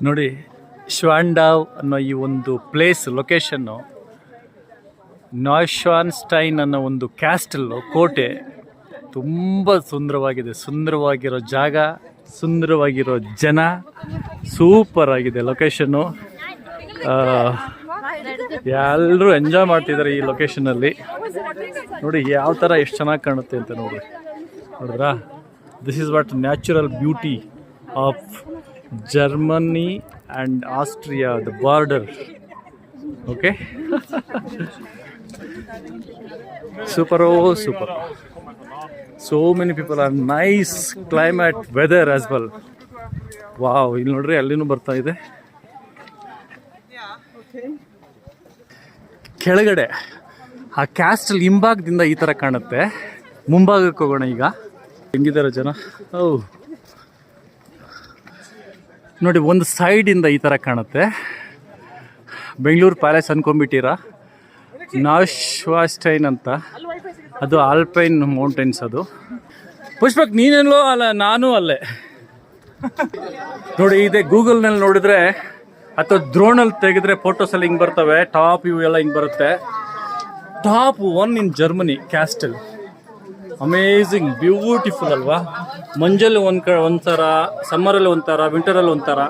ನೋಡಿ, ಶ್ವಾಂಡಾವ್ ಅನ್ನೋ ಈ ಒಂದು ಪ್ಲೇಸ್ ಲೊಕೇಶನ್ನು ನಾಯ್ಶಾನ್ಸ್ಟೈನ್ ಅನ್ನೋ ಒಂದು ಕ್ಯಾಸ್ಟಲ್ಲು, ಕೋಟೆ ತುಂಬ ಸುಂದರವಾಗಿದೆ. ಸುಂದರವಾಗಿರೋ ಜಾಗ, ಸುಂದರವಾಗಿರೋ ಜನ, ಸೂಪರ್ ಆಗಿದೆ ಲೊಕೇಶನ್ನು. ಎಲ್ಲರೂ ಎಂಜಾಯ್ ಮಾಡ್ತಿದ್ದಾರೆ ಈ ಲೊಕೇಶನಲ್ಲಿ. ನೋಡಿ ಯಾವ ಥರ ಎಷ್ಟು ಚೆನ್ನಾಗಿ ಕಾಣುತ್ತೆ ಅಂತ ನೋಡಿದ್ರಾ? This is what natural beauty of Germany and Austria, the border. Okay, super, oh super. So many people are nice climate, weather as well. Wow, ಇಲ್ಲಿ ನೋಡ್ರಿ ಅಲ್ಲಿನೂ ಬರ್ತಾ ಇದೆ. ಕೆಳಗಡೆ ಆ ಕ್ಯಾಸ್ಟಲ್ ಹಿಂಭಾಗದಿಂದ ಈ ಥರ ಕಾಣುತ್ತೆ. ಮುಂಭಾಗಕ್ಕೆ ಹೋಗೋಣ ಈಗ. ಹೆಂಗಿದ್ದಾರೆ ಜನ? ಓ ನೋಡಿ, ಒಂದು ಸೈಡಿಂದ ಈ ಥರ ಕಾಣುತ್ತೆ. ಬೆಂಗಳೂರು ಪ್ಯಾಲೇಸ್ ಅನ್ಕೊಂಡ್ಬಿಟ್ಟಿರಾ? ನಾಯ್ಶಾನ್ಸ್ಟೈನ್ ಅಂತ, ಅದು ಆಲ್ಪೈನ್ ಮೌಂಟೇನ್ಸ್. ಅದು ಪುಷ್ಪಕ್ ನೀನೆಲ್ಲೋ ಅಲ್ಲ, ನಾನು ಅಲ್ಲೇ. ನೋಡಿ, ಇದೆ ಗೂಗಲ್ನಲ್ಲಿ ನೋಡಿದ್ರೆ ಅಥವಾ ಡ್ರೋನಲ್ಲಿ ತೆಗೆದ್ರೆ ಫೋಟೋಸಲ್ಲಿ ಹಿಂಗೆ ಬರ್ತವೆ. ಟಾಪ್ ಇವು ಎಲ್ಲ ಹಿಂಗೆ ಬರುತ್ತೆ. ಟಾಪ್ 1 ಇನ್ ಜರ್ಮನಿ ಕ್ಯಾಸ್ಟಲ್. ಅಮೇಝಿಂಗ್, ಬ್ಯೂಟಿಫುಲ್ ಅಲ್ವಾ? ಮಂಜಲ್ಲಿ ಒಂಥರ, ಸಮ್ಮರಲ್ಲಿ ಒಂಥರ, ವಿಂಟರಲ್ಲಿ ಒಂಥರ.